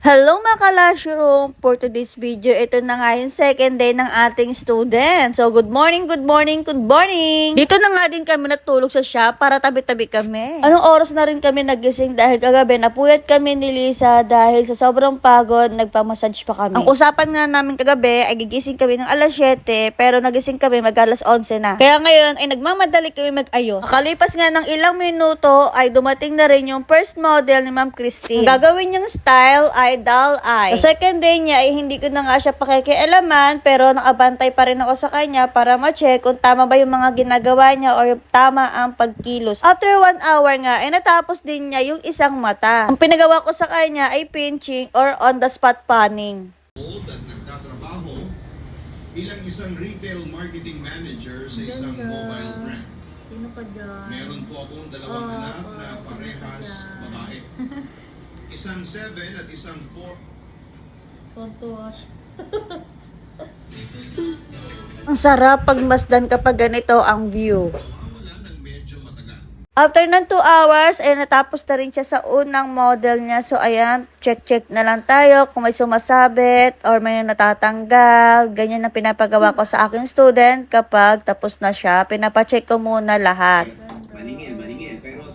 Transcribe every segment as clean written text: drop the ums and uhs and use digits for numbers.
Hello mga ka-classroom! For today's video, ito na nga yung second day ng ating student. So, good morning, good morning, good morning! Dito na nga din kami natulog sa shop para tabi-tabi kami. Anong oras na rin kami nagising dahil kagabi napuyat kami ni Lisa dahil sa sobrang pagod, nagpamassage pa kami. Ang usapan nga namin kagabi ay gigising kami ng alas 7 pero nagising kami mag-alas 11 na. Kaya ngayon ay nagmamadali kami mag-ayos. Kalipas nga ng ilang minuto ay dumating na rin yung first model ni Ma'am Christine. Ang gagawin niyang style ay doll eye. Sa second day niya ay hindi ko na nga siya pakikialaman pero nakabantay pa rin ako sa kanya para ma-check kung tama ba yung mga ginagawa niya o yung tama ang pagkilos. After 1 hour nga ay natapos din niya yung isang mata. Ang pinagawa ko sa kanya ay pinching or on the spot panning. At nagtatrabaho bilang isang retail marketing manager sa isang mobile brand. Sino ka dyan? Meron po akong dalawang anak na parehas babae. Isang 7 at isang 4. Tontuwas. Ang sarap pagmasdan kapag ganito ang view. Wala ng medyo matagal. After ng 2 hours, ay natapos na rin siya sa unang model niya. So, ayan, check na lang tayo kung may sumasabit or may natatanggal. Ganyan ang pinapagawa ko sa aking student kapag tapos na siya. Pinapacheck ko muna lahat.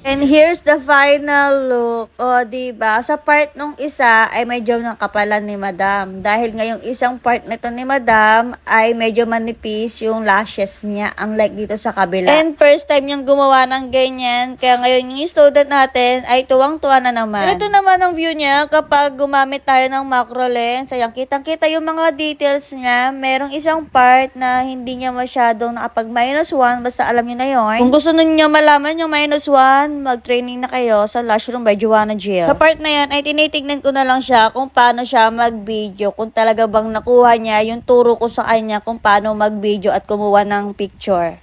And here's the final look. O, diba? Sa part nung isa ay medyo nakapalan ni Madam. Dahil ngayong isang part nito ni Madam ay medyo manipis yung lashes niya. Unlike dito sa kabila. And first time niyang gumawa ng ganyan. Kaya ngayon yung student natin ay tuwang-tuwa na naman. Ito naman ang view niya kapag gumamit tayo ng macro lens. Ayan, kitang-kita yung mga details niya. Merong isang part na hindi niya masyadong nakapag -1. Basta alam niyo na yun. Kung gusto niyo malaman yung -1, mag-training na kayo sa Lash Room by Joanna Jill. Sa part na yan ay tinitignan ko na lang siya kung paano siya mag-video. Kung talaga bang nakuha niya yung turo ko sa kanya kung paano mag-video at kumuha ng picture.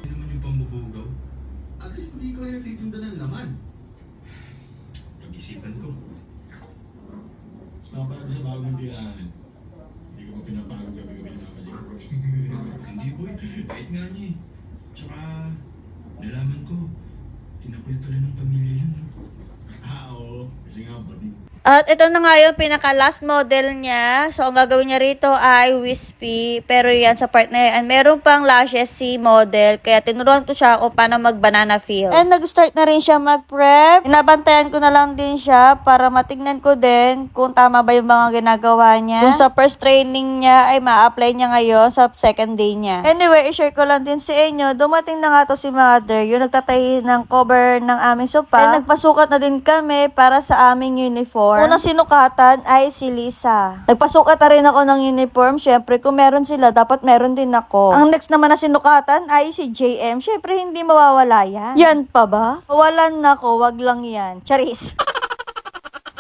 Ano naman yung pambubugaw? At least hindi ko yung nagtitinda ng laman. Pag-isipan ko. Gusto pa natin sa bagong tirahan. Hindi ko pa pinapagod gabi-gabi na ako. Hindi boy, kahit nga niya eh. Tsaka, nalaman ko, tinapuyat pala ng pamilya yun. Oo. Kasi nga ba At ito na nga yung pinaka-last model niya. So, ang gagawin niya rito ay wispy. Pero yan, sa part na yan, meron pang lashes si model. Kaya tinuruan ko siya kung paano mag-banana fill. And nag-start na rin siya mag-prep. Inabantayan ko na lang din siya para matignan ko din kung tama ba yung mga ginagawa niya. Kung sa first training niya ay ma-apply niya ngayon sa second day niya. Anyway, i-share ko lang din sa inyo. Dumating na nga to si mother. Yung nagtatahi ng cover ng aming sopa. And nagpasukat na din kami para sa aming uniform. Unang sinukatan ay si Lisa. Nagpasukat na rin ako ng uniform. Syempre, kung meron sila, dapat meron din ako. Ang next naman na sinukatan ay si JM. Syempre, hindi mawawala yan. Yan pa ba? Walan na ko, wag lang yan. Charis.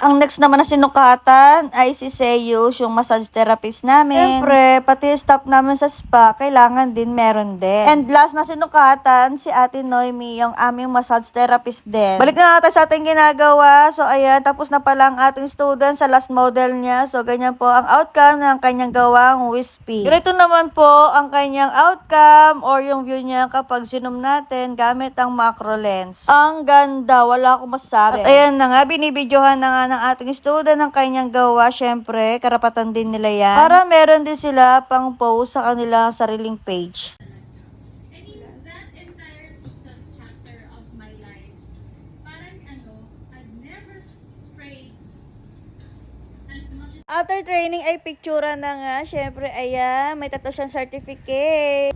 Ang next naman na sinukatan ay si Seyus, yung massage therapist namin. Siyempre, pati staff namin sa spa, kailangan din meron din. And last na sinukatan, si Ate Noemi, yung aming massage therapist din. Balik na natin sa ating ginagawa. So, ayan, tapos na pala ang ating student sa last model niya. So, ganyan po ang outcome ng kanyang gawang wispy. Ganito naman po ang kanyang outcome or yung view niya kapag zoom natin gamit ang macro lens. Ang ganda, wala akong masasabi. At ayan na nga, binibidyohan na nga ng ating student ang kanyang gawa. Syempre, karapatan din nila yan. Para meron din sila pang post sa kanilang sariling page. I mean, that entire chapter of my life, parang I've never prayed as much as... After training ay pictura na nga. Syempre, ayan, may tato siyang certificate.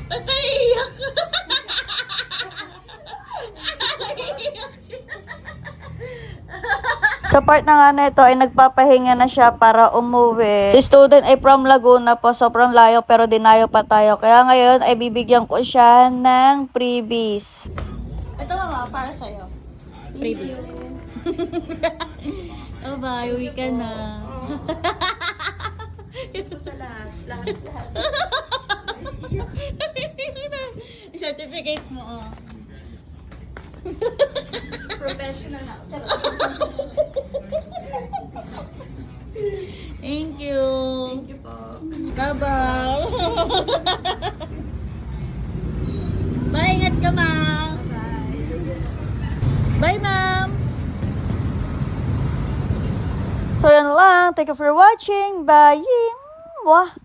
Naiiyak. Sa part na nga na ito ay nagpapahinga na siya para umuwi. Si student ay from Laguna po, sobrang layo pero dinayo pa tayo. Kaya ngayon ay bibigyan ko siya ng freebies. Ito mama, para sa'yo. Freebies. Oh ba, uwi ka na. Ito sa lahat. Lahat. Certificate mo, oh. Professional na. Charot. Thank you. Thank you po. Bye-bye. Bye, ingat ka, ma'am. Bye. Bye, ma'am. So, yan lang. Thank you for watching. Bye. Mwah.